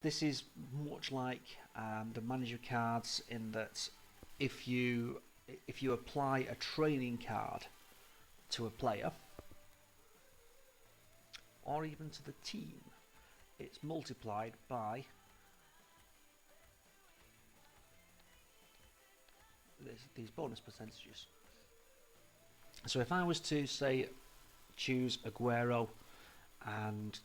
this is much like the manager cards in that if you apply a training card to a player or even to the team, it's multiplied by these bonus percentages. So if I was to say choose Aguero, and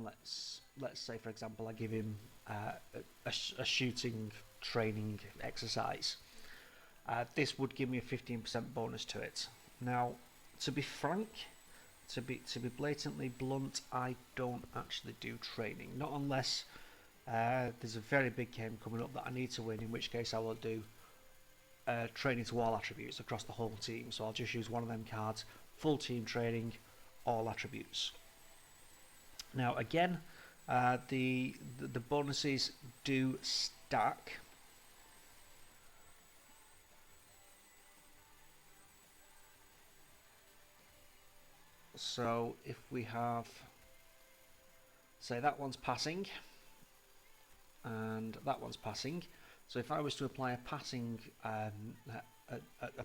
let's say for example I give him a shooting training exercise, this would give me a 15% bonus to it. Now, to be frank, to be blatantly blunt, I don't actually do training, not unless there's a very big game coming up that I need to win, in which case I will do training to all attributes across the whole team. So I'll just use one of them cards, full team training, all attributes. Now again, the bonuses do stack. So if we have, say that one's passing and that one's passing, so if I was to apply a passing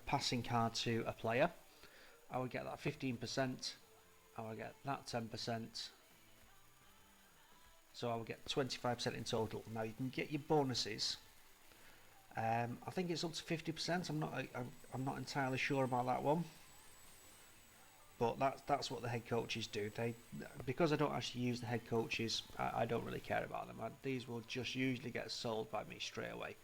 passing card to a player, I would get that 15%, I would get that 10%, so I would get 25% in total. Now you can get your bonuses. I think it's up to 50%. I'm not entirely sure about that one, but that's what the head coaches do. Because I don't actually use the head coaches, I don't really care about them. These will just usually get sold by me straight away.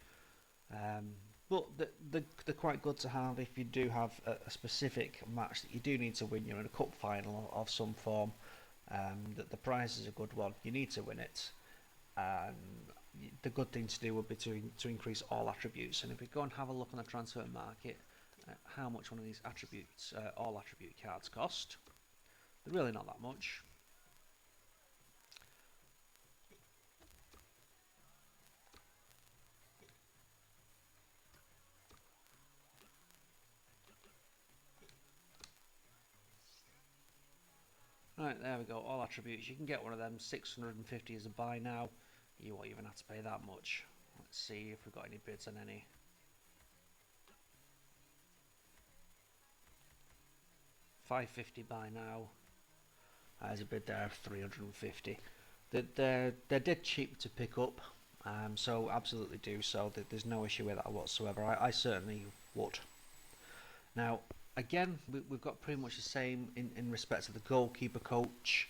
But they're quite good to have if you do have a specific match that you do need to win. You're in a cup final of some form. That the prize is a good one. You need to win it. The good thing to do would be to increase all attributes. And if we go and have a look on the transfer market, how much one of these attributes, all attribute cards cost, they're really not that much. Right, there we go, all attributes. You can get one of them, 650 as a buy now. You won't even have to pay that much. Let's see if we've got any bids on any. $550 buy now. There's a bid there of 350. They're dead cheap to pick up, so absolutely do so. There's no issue with that whatsoever. I certainly would. Now, again, we've got pretty much the same in respect to the goalkeeper coach.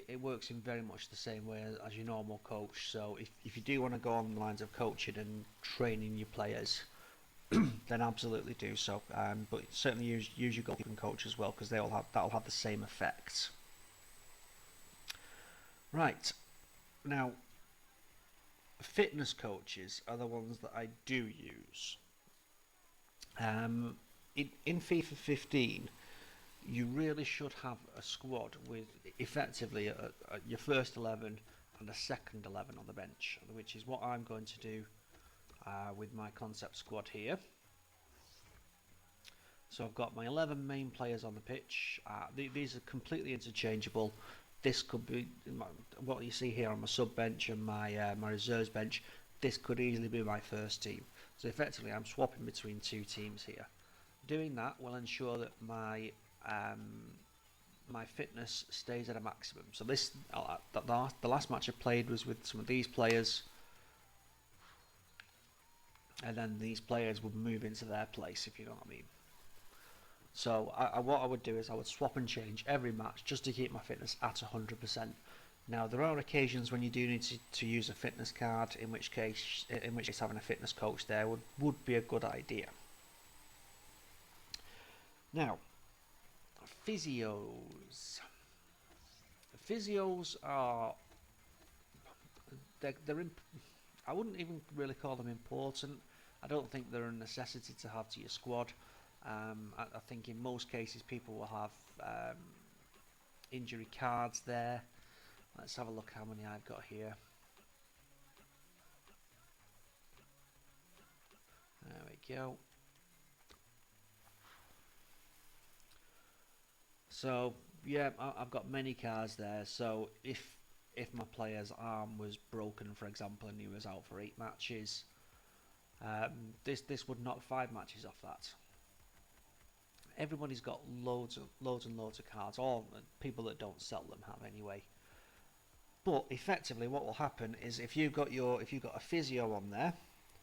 It works in very much the same way as your normal coach. So if you do want to go on the lines of coaching and training your players, then absolutely do so. But certainly use your goalkeeping coach as well, because that'll have the same effect. Right, now fitness coaches are the ones that I do use. In FIFA 15, you really should have a squad with effectively your first 11 and a second 11 on the bench, which is what I'm going to do with my concept squad here. So I've got my 11 main players on the pitch. These are completely interchangeable. This could be what you see here on my sub bench and my reserves bench. This could easily be my first team. So effectively I'm swapping between two teams here. Doing that will ensure that my my fitness stays at a maximum. So this the last match I played was with some of these players, and then these players would move into their place, if you know what I mean. So what I would do is I would swap and change every match just to keep my fitness at 100%. Now there are occasions when you do need to use a fitness card, in which case having a fitness coach there would be a good idea. Now, physios. Physios are I wouldn't even really call them important. I don't think they're a necessity to have to your squad. I think in most cases people will have injury cards there. Let's have a look how many I've got here. There we go. So yeah, I've got many cards there. So if if my player's arm was broken, for example, and he was out for 8 matches, this would knock 5 matches off that. Everybody's got loads and loads of cards. All people that don't sell them have anyway. But effectively, what will happen is if you've got a physio on there,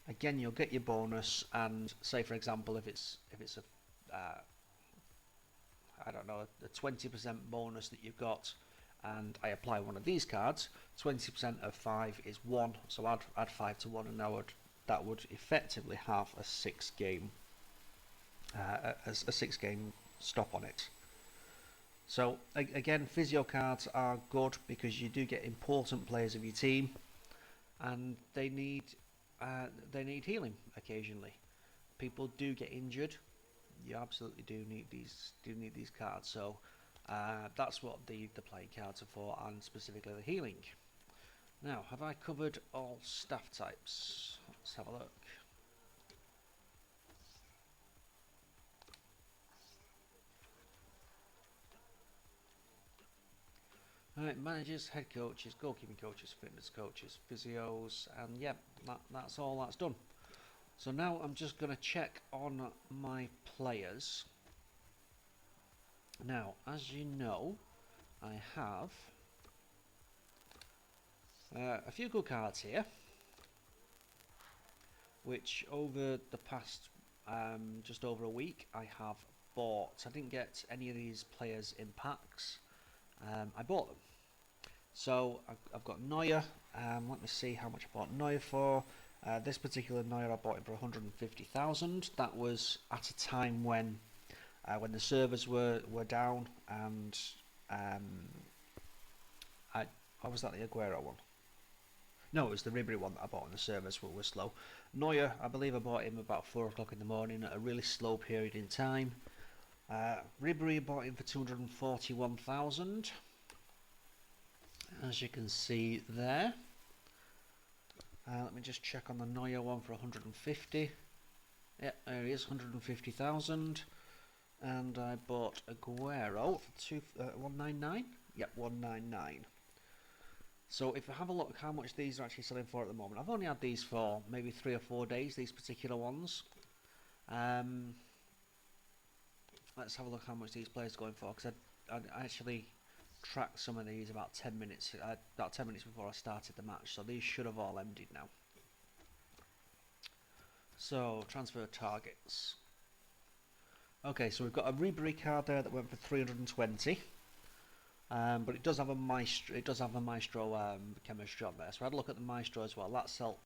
again you'll get your bonus. And say for example, if it's a I don't know, a 20% bonus that you've got, and I apply one of these cards, 20% of 5 is 1. So add 5 to 1, and that would effectively have a 6-game a 6-game stop on it. So again, physio cards are good because you do get important players of your team, and they need healing occasionally. People do get injured. You absolutely do need these cards. So that's what the playing cards are for, and specifically the healing. Now, have I covered all staff types? Let's have a look. Alright, managers, head coaches, goalkeeping coaches, fitness coaches, physios, and yeah, that's all that's done. So now I'm just going to check on my players. Now, as you know, I have a few good cards here, which over the past just over a week I have bought. I didn't get any of these players in packs. I bought them. So I've got Neuer. Let me see how much I bought Neuer for. This particular Neuer I bought him for 150,000. That was at a time when the servers were down, and what was that, the Aguero one? No, it was the Ribery one that I bought when the servers were slow. Neuer, I believe I bought him about 4 o'clock in the morning at a really slow period in time. Ribery bought him for 241,000. As you can see there. Let me just check on the Neuer one for 150. Yeah, there he is, 150,000. And I bought Aguero for 199. Yep, 199. So if you have a look how much these are actually selling for at the moment, I've only had these for maybe 3 or 4 days, these particular ones. Let's have a look how much these players are going for, because I actually tracked some of these about 10 minutes before I started the match, so these should have all ended now. So transfer targets. Okay, so we've got a Ribery card there that went for 320. But it does have a Maestro. Chemistry on there. So I had a look at the Maestro as well. That